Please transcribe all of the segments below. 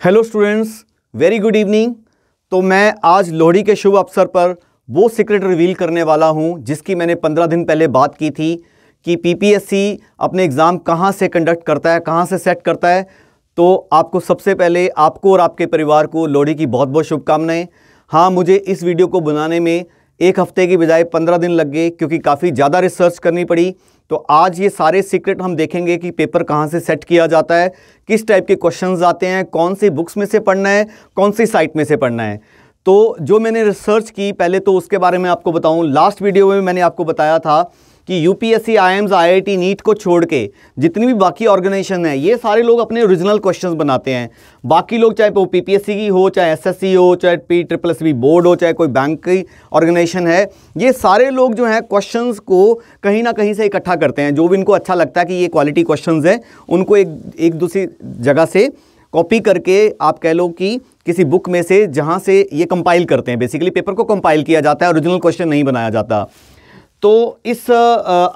Hello students, very good evening. तो मैं आज लोहड़ी के शुभ अवसर पर वो सीक्रेट रिवील करने वाला हूं जिसकी मैंने 15 दिन पहले बात की थी कि पीपीएससी अपने एग्ज़ाम कहां से कंडक्ट करता है, कहां से सेट करता है। तो आपको सबसे पहले आपको और आपके परिवार को लोहड़ी की बहुत बहुत शुभकामनाएं। हाँ, मुझे इस वीडियो को बनाने में एक हफ्ते की बजाय 15 दिन लग गए क्योंकि काफ़ी ज़्यादा रिसर्च करनी पड़ी। तो आज ये सारे सीक्रेट हम देखेंगे कि पेपर कहाँ से सेट किया जाता है, किस टाइप के क्वेश्चंस आते हैं, कौन सी बुक्स में से पढ़ना है, कौन सी साइट में से पढ़ना है। तो जो मैंने रिसर्च की पहले तो उसके बारे में आपको बताऊं। लास्ट वीडियो में मैंने आपको बताया था कि यूपीएससी, आईएम्स, आईआईटी, नीट को छोड़ के जितनी भी बाकी ऑर्गेनाइजेशन है ये सारे लोग अपने ओरिजिनल क्वेश्चंस बनाते हैं। बाकी लोग चाहे वो पीपीएससी की हो, चाहे एसएससी हो, चाहे PSSB बोर्ड हो, चाहे कोई बैंक की ऑर्गेनाइजेशन है, ये सारे लोग जो हैं क्वेश्चंस को कहीं ना कहीं से इकट्ठा करते हैं। जो भी इनको अच्छा लगता है कि ये क्वालिटी क्वेश्चंस हैं, उनको एक दूसरी जगह से कॉपी करके आप कह लो कि किसी बुक में से जहाँ से ये कंपाइल करते हैं। बेसिकली पेपर को कंपाइल किया जाता है, ओरिजिनल क्वेश्चन नहीं बनाया जाता। तो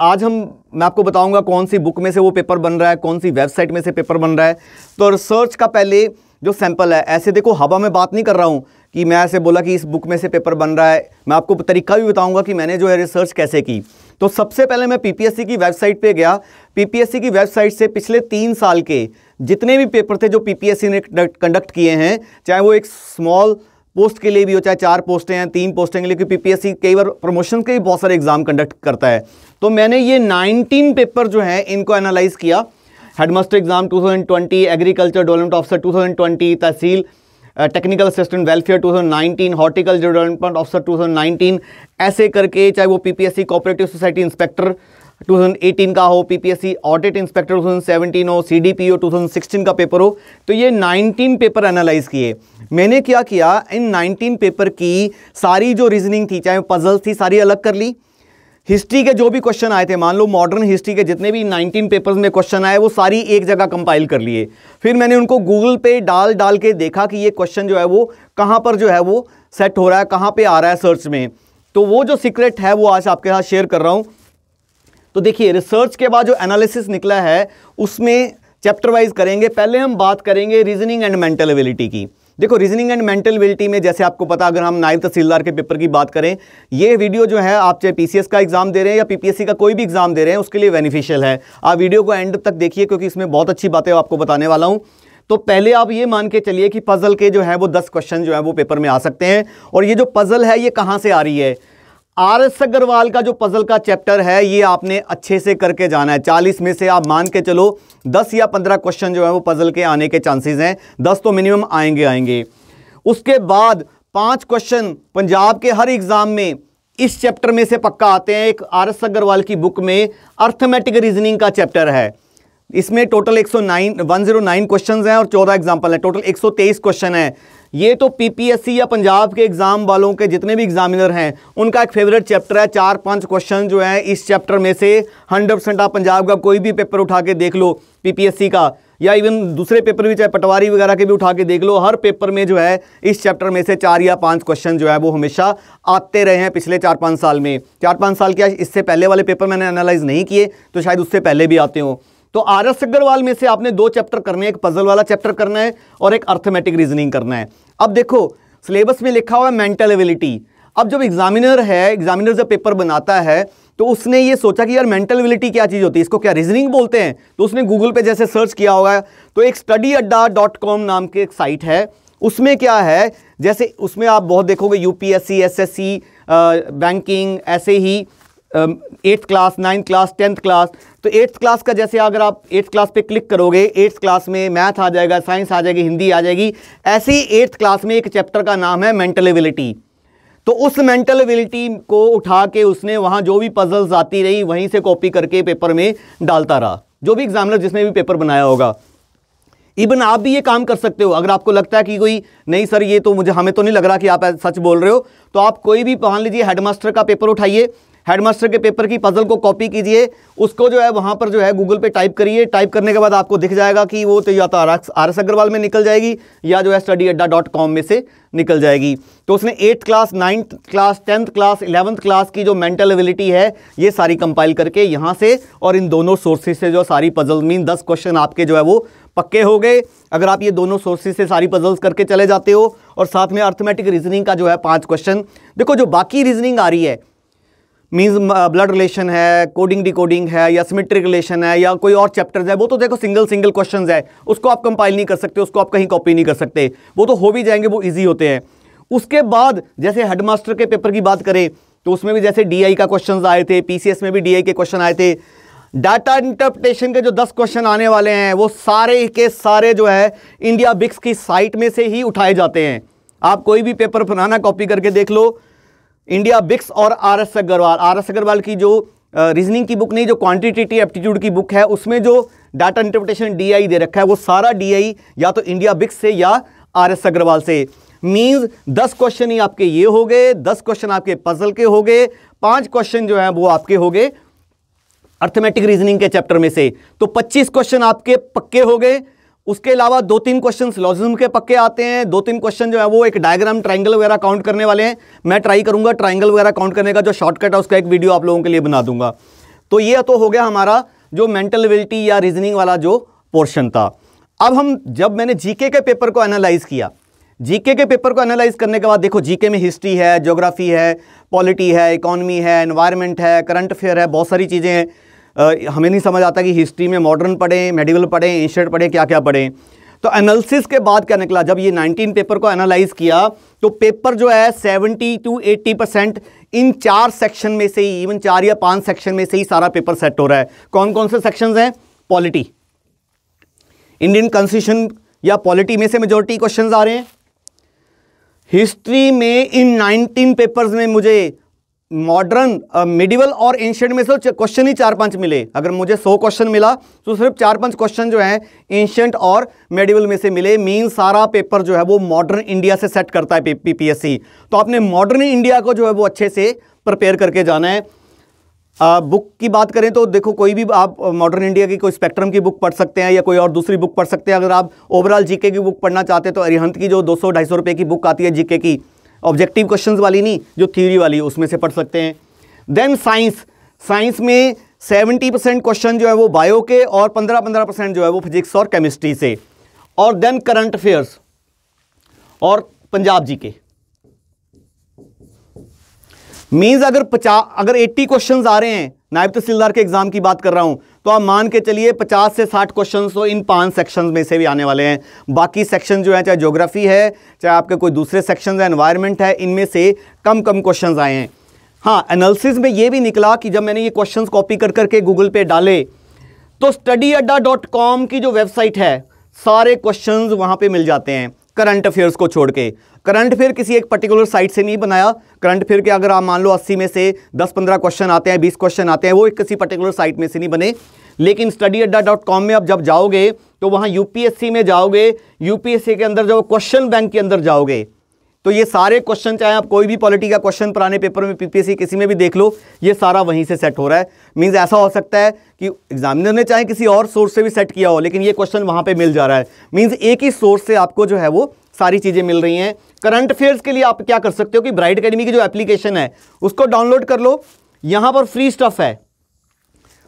आज मैं आपको बताऊंगा कौन सी बुक में से वो पेपर बन रहा है, कौन सी वेबसाइट में से पेपर बन रहा है। तो रिसर्च का पहले जो सैंपल है, ऐसे देखो हवा में बात नहीं कर रहा हूँ कि मैं ऐसे बोला कि इस बुक में से पेपर बन रहा है। मैं आपको तरीका भी बताऊंगा कि मैंने जो है रिसर्च कैसे की। तो सबसे पहले मैं पीपीएससी की वेबसाइट पे गया। पीपीएससी की वेबसाइट से पिछले 3 साल के जितने भी पेपर थे जो पीपीएससी ने कंडक्ट किए हैं, चाहे वो एक स्मॉल पोस्ट के लिए भी हो, चाहे 4 पोस्टें हैं, 3 पोस्टें के लिए, क्योंकि पीपीएससी कई बार प्रमोशन के भी बहुत सारे एग्जाम कंडक्ट करता है। तो मैंने ये 19 पेपर जो है इनको एनालाइज किया। Headmaster exam 2020, agriculture development officer 2020, तहसील technical assistant welfare 2019, horticulture development officer 2019, ऐसे करके चाहे वो पीपीएससी कोऑपरेटिव सोसाइटी इंस्पेक्टर 2018 का हो, पीपीएससी ऑडिट इंस्पेक्टर 2017 हो, सीडीपीओ 2016 का पेपर हो। तो ये 19 पेपर एनालाइज किए। मैंने क्या किया, इन 19 पेपर की सारी जो रीजनिंग थी, चाहे पजल्स थी, सारी अलग कर ली। हिस्ट्री के जो भी क्वेश्चन आए थे, मान लो मॉडर्न हिस्ट्री के जितने भी 19 पेपर्स में क्वेश्चन आए, वो सारी एक जगह कंपाइल कर लिए। फिर मैंने उनको गूगल पे डाल के देखा कि ये क्वेश्चन जो है वो कहाँ पर जो है वो सेट हो रहा है, कहाँ पे आ रहा है सर्च में। तो वो जो सीक्रेट है वो आज आपके साथ शेयर कर रहा हूँ। तो देखिए, रिसर्च के बाद जो एनालिसिस निकला है उसमें चैप्टर वाइज करेंगे। पहले हम बात करेंगे रीजनिंग एंड मेंटल एबिलिटी की। देखो, रीजनिंग एंड मेंटल एबिलिटी में जैसे आपको पता, अगर हम नायब तहसीलदार के पेपर की बात करें, ये वीडियो जो है आप चाहे पीसीएस का एग्जाम दे रहे हैं या पीपीएससी का कोई भी एग्जाम दे रहे हैं, उसके लिए बेनिफिशियल है। आप वीडियो को एंड तक देखिए क्योंकि इसमें बहुत अच्छी बातें आपको बताने वाला हूं। तो पहले आप ये मान के चलिए कि पजल के जो है वो 10 क्वेश्चन जो है वो पेपर में आ सकते हैं। और ये जो पजल है ये कहाँ से आ रही है? RS अग्रवाल का जो पजल का चैप्टर है ये आपने अच्छे से करके जाना है। 40 में से आप मान के चलो 10 या 15 क्वेश्चन जो है वो पजल के आने के चांसेस हैं। 10 तो मिनिमम आएंगे। उसके बाद 5 क्वेश्चन पंजाब के हर एग्जाम में इस चैप्टर में से पक्का आते हैं। एक RS अग्रवाल की बुक में अर्थमेटिक रीजनिंग का चैप्टर है। इसमें टोटल 109 क्वेश्चंस हैं और 14 एग्जाम्पल है। टोटल 123 क्वेश्चन है। ये तो पीपीएससी या पंजाब के एग्जाम वालों के जितने भी एग्जामिनर हैं उनका एक फेवरेट चैप्टर है। 4-5 क्वेश्चन जो है इस चैप्टर में से 100% आप पंजाब का कोई भी पेपर उठा के देख लो, पीपीएससी का या इवन दूसरे पेपर भी, चाहे पटवारी वगैरह के भी उठा के देख लो, हर पेपर में जो है इस चैप्टर में से 4 या 5 क्वेश्चन जो है वो हमेशा आते रहे हैं पिछले 4-5 साल में। 4-5 साल क्या, इससे पहले वाले पेपर मैंने एनालाइज नहीं किए तो शायद उससे पहले भी आते हो। तो RS अग्रवाल में से आपने 2 चैप्टर करने हैं, एक पजल वाला चैप्टर करना है और एक अर्थमेटिक रीजनिंग करना है। अब देखो, सिलेबस में लिखा हुआ है मेंटल एबिलिटी। अब जब एग्जामिनर जब पेपर बनाता है तो उसने ये सोचा कि यार मेंटल एबिलिटी क्या चीज़ होती है, इसको क्या रीजनिंग बोलते हैं। तो उसने गूगल पे जैसे सर्च किया होगा तो एक studyadda.com नाम की एक साइट है। उसमें क्या है, जैसे उसमें आप बहुत देखोगे यूपीएससी, एसएससी, बैंकिंग, ऐसे ही 8th class, 9th class, 10th class. तो 8th क्लास का जैसे अगर आप 8th क्लास पे क्लिक करोगे, 8th क्लास में मैथ आ जाएगा, साइंस आ जाएगी, हिंदी आ जाएगी। ऐसे ही 8th क्लास में एक चैप्टर का नाम है मेंटल एबिलिटी। तो उस मेंटल एबिलिटी को उठा के उसने वहाँ जो भी पजल्स आती रही वहीं से कॉपी करके पेपर में डालता रहा, जो भी एग्जामिनर जिसने भी पेपर बनाया होगा। इवन आप भी ये काम कर सकते हो। अगर आपको लगता है कि कोई नहीं सर ये तो हमें तो नहीं लग रहा कि आप सच बोल रहे हो, तो आप कोई भी मान लीजिए हेडमास्टर का पेपर उठाइए। हेडमास्टर के पेपर की पजल को कॉपी कीजिए, उसको जो है वहाँ पर जो है गूगल पे टाइप करिए। टाइप करने के बाद आपको दिख जाएगा कि वो तो या तो RS अग्रवाल में निकल जाएगी या जो है StudyAdda.com में से निकल जाएगी। तो उसने 8th class, 9th class, 10th class, 11th class की जो मेंटल एबिलिटी है ये सारी कंपाइल करके यहाँ से और इन दोनों सोर्सेज से जो सारी पजल मीन 10 क्वेश्चन आपके जो है वो पक्के हो गए। अगर आप ये दोनों सोर्सेज से सारी पजल्स करके चले जाते हो और साथ में अर्थमेटिक रीजनिंग का जो है 5 क्वेश्चन। देखो जो बाकी रीजनिंग आ रही है मीन्स ब्लड रिलेशन है, कोडिंग डिकोडिंग है या सिमेट्रिक रिलेशन है या कोई और चैप्टर्स है, वो तो देखो सिंगल क्वेश्चंस है, उसको आप कंपाइल नहीं कर सकते, उसको आप कहीं कॉपी नहीं कर सकते, वो तो हो भी जाएंगे, वो इजी होते हैं। उसके बाद जैसे हेडमास्टर के पेपर की बात करें तो उसमें भी जैसे DI का क्वेश्चन आए थे, PCS में भी DI के क्वेश्चन आए थे। डाटा इंटरप्रिटेशन के जो 10 क्वेश्चन आने वाले हैं वो सारे के सारे जो है इंडिया बिक्स की साइट में से ही उठाए जाते हैं। आप कोई भी पेपर बनाना कॉपी करके देख लो, इंडिया बिक्स और RS अग्रवाल की जो रीजनिंग की बुक नहीं, जो क्वांटिटेटिव एप्टीट्यूड की बुक है, उसमें जो डाटा इंटरप्रिटेशन DI दे रखा है वो सारा DI या तो इंडिया बिक्स से या RS अग्रवाल से। मीन्स 10 क्वेश्चन ही आपके ये हो गए, 10 क्वेश्चन आपके पजल के हो गए, 5 क्वेश्चन जो है वो आपके हो गए अर्थमेटिक रीजनिंग के चैप्टर में से। तो 25 क्वेश्चन आपके पक्के हो गए। उसके अलावा 2-3 क्वेश्चन सिलोजिज्म के पक्के आते हैं, 2-3 क्वेश्चन जो है वो एक डायग्राम ट्राइंगल वगैरह काउंट करने वाले हैं। मैं ट्राई करूंगा ट्राइंगल वगैरह काउंट करने का जो शॉर्टकट है उसका एक वीडियो आप लोगों के लिए बना दूंगा। तो ये तो हो गया हमारा जो मेंटल एबिलिटी या रीजनिंग वाला जो पोर्शन था। अब जब मैंने जीके के पेपर को एनालाइज किया, जीके के पेपर को एनालाइज करने के बाद देखो जीके में हिस्ट्री है, ज्योग्राफी है, पॉलिटी है, इकोनॉमी है, एनवायरनमेंट है, करंट अफेयर है, बहुत सारी चीज़ें हैं। हमें नहीं समझ आता कि हिस्ट्री में मॉडर्न पढ़ें, मेडिवल पढ़ें, एंशिएंट पढ़ें, क्या क्या पढ़ें। तो एनालिसिस के बाद क्या निकला, जब ये 19 पेपर को एनालाइज किया तो पेपर जो है 70 to 80% इन 4 सेक्शन में से ही, इवन 4 या 5 सेक्शन में से ही सारा पेपर सेट हो रहा है। कौन कौन से सेक्शंस हैं? पॉलिटी, इंडियन कॉन्स्टिट्यूशन या पॉलिटी में से मेजॉरिटी क्वेश्चंस आ रहे हैं। हिस्ट्री में इन 19 पेपर्स में मुझे मॉडर्न, मिडिवल और एंशिएंट में से क्वेश्चन ही 4-5 मिले। अगर मुझे 100 क्वेश्चन मिला तो सिर्फ 4-5 क्वेश्चन जो है एंशिएंट और मिडिवल में से मिले। मीन सारा पेपर जो है वो मॉडर्न इंडिया से सेट करता है PPSC। तो आपने मॉडर्न इंडिया को जो है वो अच्छे से प्रिपेयर करके जाना है। बुक की बात करें तो देखो कोई भी आप मॉडर्न इंडिया की कोई स्पेक्ट्रम की बुक पढ़ सकते हैं या कोई और दूसरी बुक पढ़ सकते हैं। अगर आप ओवरऑल जीके की बुक पढ़ना चाहते हैं तो अरिहंत की जो 200-250 रुपये की बुक आती है जीके की, ऑब्जेक्टिव क्वेश्चंस वाली नहीं, जो थ्योरी वाली, उसमें से पढ़ सकते हैं। देन साइंस में 70% क्वेश्चन जो है वो बायो के और 15% जो है वो फिजिक्स और केमिस्ट्री से। और देन करंट अफेयर्स और पंजाब जीके। मीन्स अगर 80 क्वेश्चंस आ रहे हैं, नायब तहसीलदार के एग्जाम की बात कर रहा हूं, तो आप मान के चलिए 50 से 60 क्वेश्चंस तो इन 5 सेक्शंस में से भी आने वाले हैं। बाकी सेक्शन जो है, चाहे ज्योग्राफी है, चाहे आपके कोई दूसरे सेक्शन है, एनवायरनमेंट है, इनमें से कम क्वेश्चंस आए हैं। हाँ, एनालिसिस में ये भी निकला कि जब मैंने ये क्वेश्चंस कॉपी कर करके गूगल पे डाले तो StudyAdda.com की जो वेबसाइट है, सारे क्वेश्चंस वहां पे मिल जाते हैं करंट अफेयर्स को छोड़ के। करंट अफेयर किसी एक पर्टिकुलर साइट से नहीं बनाया। करंट अफेयर के अगर आप मान लो 80 में से 10-15 क्वेश्चन आते हैं, 20 क्वेश्चन आते हैं, वो किसी पर्टिकुलर साइट में से नहीं बने। लेकिन StudyAdda.com में अब जब जाओगे तो वहाँ UPSC में जाओगे, UPSC के अंदर जब क्वेश्चन बैंक के अंदर जाओगे तो ये सारे क्वेश्चन, चाहे आप कोई भी पॉलिटी का क्वेश्चन पुराने पेपर में PPSC किसी में भी देख लो, ये सारा वहीं से सेट हो रहा है। मीन्स ऐसा हो सकता है कि एग्जामिनर ने चाहे किसी और सोर्स से भी सेट किया हो, लेकिन ये क्वेश्चन वहाँ पे मिल जा रहा है। मीन्स एक ही सोर्स से आपको जो है वो सारी चीज़ें मिल रही हैं। करंट अफेयर्स के लिए आप क्या कर सकते हो कि ब्राइट एकेडमी की जो एप्लीकेशन है उसको डाउनलोड कर लो। यहाँ पर फ्री स्टफ है।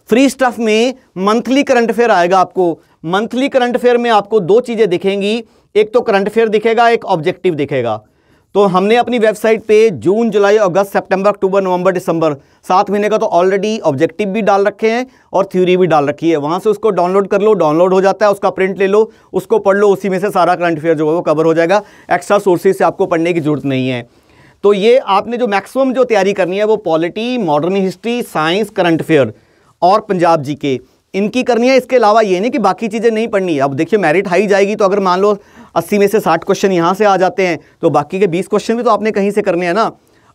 फ्री स्टफ में मंथली करंट अफेयर आएगा आपको। मंथली करंट अफेयर में आपको 2 चीज़ें दिखेंगी, एक तो करंट अफेयर दिखेगा, एक ऑब्जेक्टिव दिखेगा। तो हमने अपनी वेबसाइट पे जून, जुलाई, अगस्त, सितंबर, अक्टूबर, नवंबर, दिसंबर 7 महीने का तो ऑलरेडी ऑब्जेक्टिव भी डाल रखे हैं और थ्योरी भी डाल रखी है। वहाँ से उसको डाउनलोड कर लो, डाउनलोड हो जाता है, उसका प्रिंट ले लो, उसको पढ़ लो, उसी में से सारा करंट अफेयर जो है वो कवर हो जाएगा। एक्स्ट्रा सोर्सेज से आपको पढ़ने की जरूरत नहीं है। तो ये आपने जो मैक्सिमम जो तैयारी करनी है वो polity, modern history, science, current affair और पंजाब जीके, इनकी करनी है। इसके अलावा ये नहीं कि बाकी चीज़ें नहीं पढ़नी। अब देखिए मेरिट हाई जाएगी तो अगर मान लो 80 में से 60 क्वेश्चन यहाँ से आ जाते हैं तो बाकी के 20 क्वेश्चन भी तो आपने कहीं से करने हैं ना।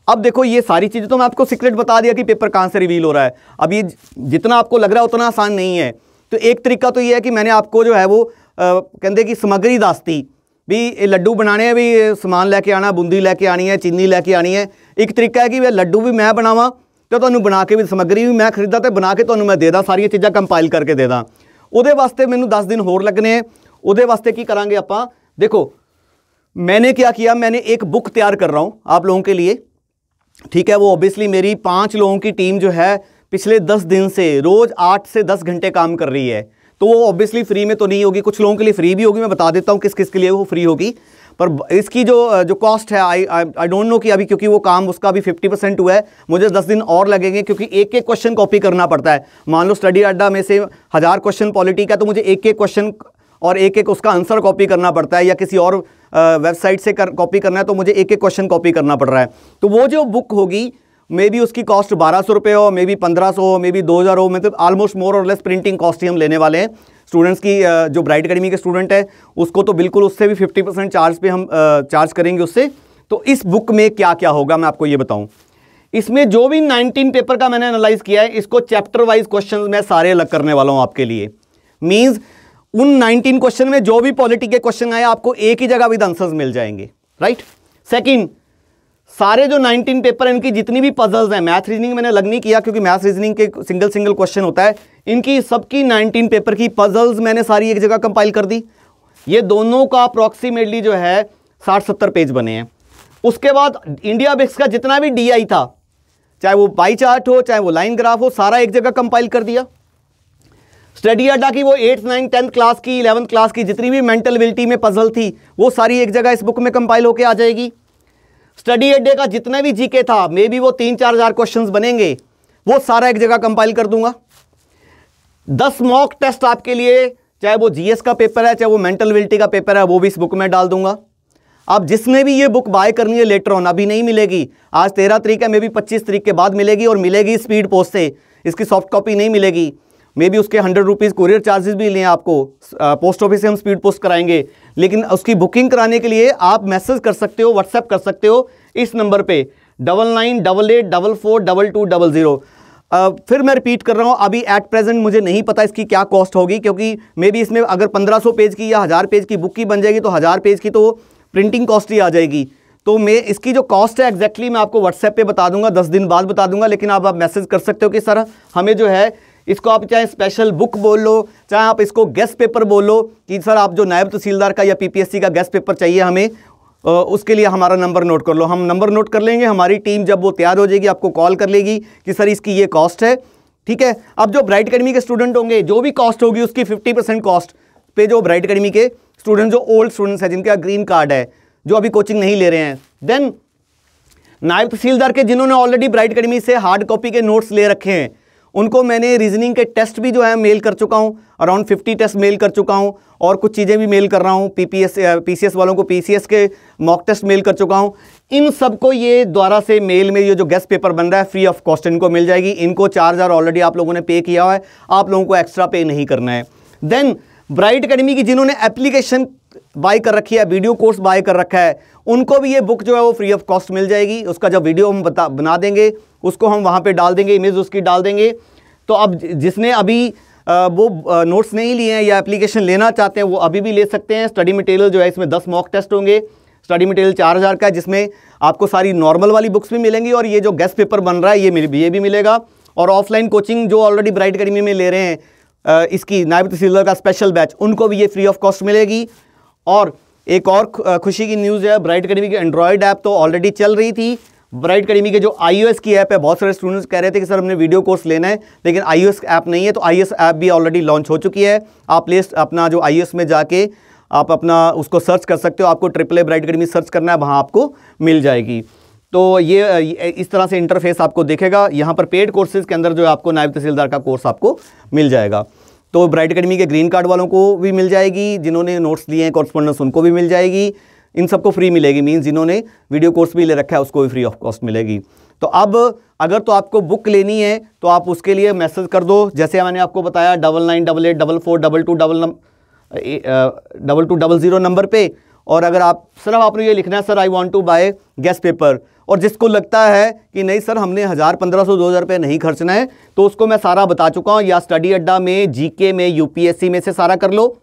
अब देखो ये सारी चीज़ें तो मैं आपको सीक्रेट बता दिया कि पेपर कहाँ से रिवील हो रहा है। अब ये जितना आपको लग रहा है उतना आसान नहीं है। तो एक तरीका तो ये है कि मैंने आपको जो है वो कहते कि सामग्री दास्ती भी, लड्डू बनाने हैं भी, सामान लेके आना, बूंदी लेके आनी है, चीनी लेके आनी है। एक तरीका है कि वह लड्डू भी मैं बनावा तो ਤੁਹਾਨੂੰ ਬਣਾ ਕੇ ਵੀ ਸਮੱਗਰੀ ਵੀ ਮੈਂ ਖਰੀਦਾ ਤੇ ਬਣਾ ਕੇ ਤੁਹਾਨੂੰ ਮੈਂ ਦੇ ਦਾਂ, ਸਾਰੀਆਂ ਚੀਜ਼ਾਂ ਕੰਪਾइल करके दे ਦਾਂ। ਉਹਦੇ ਵਾਸਤੇ ਮੈਨੂੰ 10 दिन ਹੋਰ लगने। ਉਹਦੇ ਵਾਸਤੇ ਕੀ ਕਰਾਂਗੇ ਆਪਾਂ, देखो मैंने क्या किया, मैंने एक बुक तैयार कर रहा हूँ आप लोगों के लिए, ठीक है। वो ऑब्वियसली मेरी 5 लोगों की टीम जो है पिछले 10 दिन से रोज़ 8 से 10 घंटे काम कर रही है, तो वो ऑब्वियसली फ्री में तो नहीं होगी, कुछ लोगों के लिए फ्री भी होगी, मैं बता देता हूँ किस किस के लिए वो फ्री होगी। पर इसकी जो कॉस्ट है आई डोंट नो कि अभी, क्योंकि वो काम उसका अभी 50% हुआ है, मुझे 10 दिन और लगेंगे, क्योंकि एक एक क्वेश्चन कॉपी करना पड़ता है। मान लो स्टडी अड्डा में से 1000 क्वेश्चन पॉलिटी का, तो मुझे एक एक क्वेश्चन और एक एक उसका आंसर कॉपी करना पड़ता है, या किसी और वेबसाइट से कॉपी करना है तो मुझे एक एक क्वेश्चन कॉपी करना पड़ रहा है। तो वो जो बुक होगी मे बी उसकी कॉस्ट 1200 रुपये हो, मे बी 1500 हो, मे बी 2000 हो, मतलब ऑलमोस्ट मोर और लेस प्रिंटिंग कॉस्ट ही हम लेने वाले हैं। स्टूडेंट्स की जो ब्राइट एकेडमी के स्टूडेंट है उसको तो बिल्कुल उससे भी 50% चार्ज पे हम चार्ज करेंगे उससे। तो इस बुक में क्या क्या होगा मैं आपको ये बताऊं। इसमें जो भी 19 पेपर का मैंने एनालाइज किया है, इसको चैप्टर वाइज क्वेश्चन मैं सारे अलग करने वाला हूं आपके लिए। मीन्स उन 19 क्वेश्चन में जो भी पॉलिटी के क्वेश्चन आए आपको एक ही जगह विद आंसर्स मिल जाएंगे, राइट। सेकंड, सारे जो 19 पेपर हैं इनकी जितनी भी पजल्स हैं, मैथ रीजनिंग मैंने अलग नहीं किया क्योंकि मैथ रीजनिंग के सिंगल क्वेश्चन होता है, इनकी सबकी 19 पेपर की पजल्स मैंने सारी एक जगह कंपाइल कर दी। ये दोनों का अप्रॉक्सीमेटली जो है 60-70 पेज बने हैं। उसके बाद इंडिया बिक्स का जितना भी DI था, चाहे वो पाई चार्ट हो चाहे वो लाइन ग्राफ हो, सारा एक जगह कंपाइल कर दिया। स्टडी अड्डा की वो 8th 9th 10th क्लास की 11th क्लास की जितनी भी मेंटल एबिलिटी में पजल थी वो सारी एक जगह इस बुक में कंपाइल होके आ जाएगी। स्टडी अड्डे का जितना भी जीके था, मे बी वो 3-4 हज़ार क्वेश्चंस बनेंगे, वो सारा एक जगह कंपाइल कर दूंगा। 10 मॉक टेस्ट आपके लिए, चाहे वो GS का पेपर है चाहे वो मेंटल एबिलिटी का पेपर है, वो भी इस बुक में डाल दूंगा। अब जिसने भी ये बुक बाय करनी है लेटर ऑन, अभी नहीं मिलेगी, आज 13 तारीख है, मे बी 25 तारीख के बाद मिलेगी, और मिलेगी स्पीड पोस्ट से, इसकी सॉफ्ट कॉपी नहीं मिलेगी। मे बी उसके 100 रुपीज़ कुरियर चार्जेस भी लें आपको, पोस्ट ऑफिस से हम स्पीड पोस्ट कराएंगे, लेकिन उसकी बुकिंग कराने के लिए आप मैसेज कर सकते हो, व्हाट्सएप कर सकते हो इस नंबर पे 9988442200। फिर मैं रिपीट कर रहा हूँ, अभी एट प्रेजेंट मुझे नहीं पता इसकी क्या कॉस्ट होगी, क्योंकि मे बी इसमें अगर 1500 पेज की या 1000 पेज की बुक की बन जाएगी तो 1000 पेज की तो प्रिंटिंग कॉस्ट ही आ जाएगी। तो मैं इसकी जो कॉस्ट है एग्जैक्टली मैं आपको व्हाट्सएप पे बता दूंगा, 10 दिन बाद बता दूंगा, लेकिन आप मैसेज कर सकते हो कि सर हमें जो है इसको, आप चाहे स्पेशल बुक बोल लो, चाहे आप इसको गेस्ट पेपर बोल लो कि सर आप जो नायब तहसीलदार का या PPSC का गेस्ट पेपर चाहिए हमें, उसके लिए हमारा नंबर नोट कर लो। हम नंबर नोट कर लेंगे, हमारी टीम जब वो तैयार हो जाएगी आपको कॉल कर लेगी कि सर इसकी ये कॉस्ट है, ठीक है। अब जो ब्राइट एकेडमी के स्टूडेंट होंगे, जो भी कॉस्ट होगी उसकी 50% कॉस्ट पे जो ब्राइट एकेडमी के स्टूडेंट, जो ओल्ड स्टूडेंट्स हैं जिनका ग्रीन कार्ड है, जो अभी कोचिंग नहीं ले रहे हैं, देन नायब तहसीलदार के जिन्होंने ऑलरेडी ब्राइट एकेडमी से हार्ड कॉपी के नोट्स ले रखे हैं, उनको मैंने रीजनिंग के टेस्ट भी जो है मेल कर चुका हूँ, अराउंड 50 टेस्ट मेल कर चुका हूँ, और कुछ चीज़ें भी मेल कर रहा हूँ। PCS वालों को PCS के मॉक टेस्ट मेल कर चुका हूँ। इन सबको ये द्वारा से मेल में ये जो गेस्ट पेपर बन रहा है फ्री ऑफ कॉस्ट इनको मिल जाएगी। इनको 4000 ऑलरेडी आप लोगों ने पे किया हुआ है, आप लोगों को एक्स्ट्रा पे नहीं करना है। देन ब्राइट एकेडमी की जिन्होंने एप्लीकेशन बाय कर रखी है, वीडियो कोर्स बाय कर रखा है, उनको भी ये बुक जो है वो फ्री ऑफ कॉस्ट मिल जाएगी। उसका जब वीडियो हम बना देंगे उसको हम वहाँ पे डाल देंगे, इमेज उसकी डाल देंगे। तो अब जिसने अभी वो नोट्स नहीं लिए हैं या एप्लीकेशन लेना चाहते हैं वो अभी भी ले सकते हैं। स्टडी मटेरियल जो है इसमें 10 मॉक टेस्ट होंगे, स्टडी मटेरियल 4000 का है, जिसमें आपको सारी नॉर्मल वाली बुक्स भी मिलेंगी और ये जो गेस्ट पेपर बन रहा है ये भी मिलेगा। और ऑफलाइन कोचिंग जो ऑलरेडी ब्राइट एकेडमी में ले रहे हैं, इसकी नायब तहसीलदार का स्पेशल बैच, उनको भी ये फ्री ऑफ कॉस्ट मिलेगी। और एक और खुशी की न्यूज़ है, ब्राइट एकेडमी की एंड्रॉयड ऐप तो ऑलरेडी चल रही थी। ब्राइट एकेडमी के जो iOS की ऐप है, बहुत सारे स्टूडेंट्स कह रहे थे कि सर हमने वीडियो कोर्स लेना है लेकिन iOS ऐप नहीं है, तो iOS ऐप भी ऑलरेडी लॉन्च हो चुकी है। आप अपना जो iOS में जाके आप अपना उसको सर्च कर सकते हो, आपको AAA ब्राइट एकेडमी सर्च करना है, वहाँ आपको मिल जाएगी। तो ये इस तरह से इंटरफेस आपको दिखेगा। यहाँ पर पेड कोर्सेज़ के अंदर जो आपको नायब तहसीलदार का कोर्स आपको मिल जाएगा। तो ब्राइट एकेडमी के ग्रीन कार्ड वालों को भी मिल जाएगी, जिन्होंने नोट्स लिए हैं कॉरस्पॉन्डेंस उनको भी मिल जाएगी, इन सबको फ्री मिलेगी। मीन्स जिन्होंने वीडियो कोर्स भी ले रखा है उसको भी फ्री ऑफ कॉस्ट मिलेगी। तो अब अगर तो आपको बुक लेनी है तो आप उसके लिए मैसेज कर दो, जैसे मैंने आपको बताया 9988442200 नंबर पे। और अगर आप सिर्फ आपने ये लिखना है sir I want to buy guess paper, और जिसको लगता है कि नहीं सर हमने 1000 1500 2000 रुपये नहीं खर्चना है, तो उसको मैं सारा बता चुका हूँ। या स्टडी अड्डा में GK में UPSC में से सारा कर लो,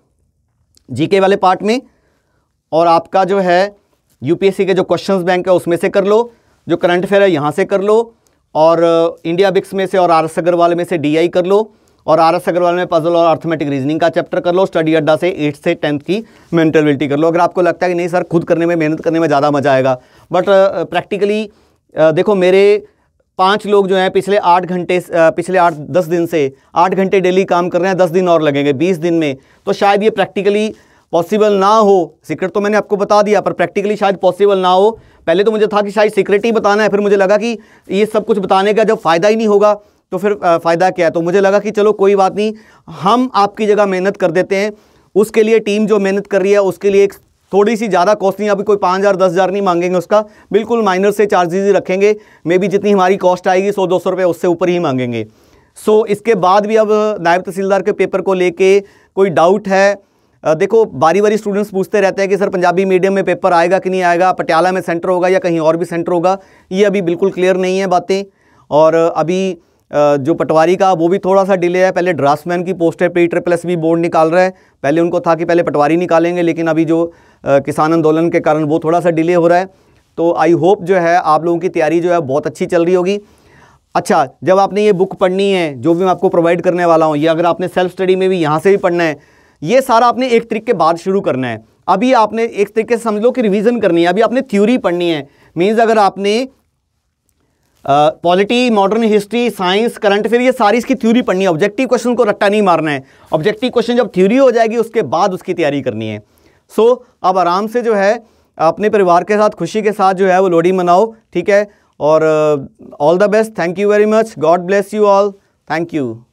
GK वाले पार्ट में, और आपका जो है UPSC के जो क्वेश्चंस बैंक है उसमें से कर लो, जो करंट अफेयर है यहाँ से कर लो, और इंडिया बिक्स में से और आर एस अग्रवाल में से DI कर लो, और आर एस अग्रवाल में पजल और अर्थमेटिक रीजनिंग का चैप्टर कर लो। स्टडी अड्डा से 8 से 10th की मेंटलिटी कर लो। अगर आपको लगता है कि नहीं सर खुद करने में, मेहनत करने में ज़्यादा मजा आएगा, बट प्रैक्टिकली देखो मेरे 5 लोग जो हैं पिछले 8-10 दिन से 8 घंटे डेली काम कर रहे हैं, 10 दिन और लगेंगे 20 दिन में, तो शायद ये प्रैक्टिकली पॉसिबल ना हो। सीक्रेट तो मैंने आपको बता दिया, पर प्रैक्टिकली शायद पॉसिबल ना हो। पहले तो मुझे था कि शायद सीक्रेट ही बताना है, फिर मुझे लगा कि ये सब कुछ बताने का जब फ़ायदा ही नहीं होगा तो फिर फ़ायदा क्या है। तो मुझे लगा कि चलो कोई बात नहीं, हम आपकी जगह मेहनत कर देते हैं। उसके लिए टीम जो मेहनत कर रही है उसके लिए एक थोड़ी सी ज़्यादा कॉस्ट नहीं, अभी कोई 5,000 10,000 नहीं मांगेंगे उसका, बिल्कुल माइनर से चार्जेस ही रखेंगे। मे बी जितनी हमारी कॉस्ट आएगी 100-200 रुपये उससे ऊपर ही मांगेंगे। सो इसके बाद भी अब नायब तहसीलदार के पेपर को लेके कोई डाउट है, देखो बारी बारी स्टूडेंट्स पूछते रहते हैं कि सर पंजाबी मीडियम में पेपर आएगा कि नहीं आएगा, पटियाला में सेंटर होगा या कहीं और भी सेंटर होगा, ये अभी बिल्कुल क्लियर नहीं है बातें। और अभी जो पटवारी का वो भी थोड़ा सा डिले है। पहले ड्राफ्ट्समैन की पोस्ट है, PSSB बोर्ड निकाल रहा है, पहले उनको था कि पहले पटवारी निकालेंगे, लेकिन अभी जो किसान आंदोलन के कारण वो थोड़ा सा डिले हो रहा है। तो आई होप जो है आप लोगों की तैयारी जो है बहुत अच्छी चल रही होगी। अच्छा, जब आपने ये बुक पढ़नी है जो भी मैं आपको प्रोवाइड करने वाला हूँ, ये अगर आपने सेल्फ स्टडी में भी यहाँ से भी पढ़ना है, ये सारा आपने एक तरीके के बाद शुरू करना है। अभी आपने एक तरीके से समझ लो कि रिवीजन करनी है, अभी आपने थ्योरी पढ़नी है। मीन्स अगर आपने polity, modern history, science, current affair, ये सारी इसकी थ्योरी पढ़नी है। ऑब्जेक्टिव क्वेश्चन को रट्टा नहीं मारना है। ऑब्जेक्टिव क्वेश्चन जब थ्योरी हो जाएगी उसके बाद उसकी तैयारी करनी है। सो अब आराम से जो है अपने परिवार के साथ खुशी के साथ जो है वो लोहड़ी मनाओ, ठीक है। और all the best, thank you very much, God bless you all, thank you.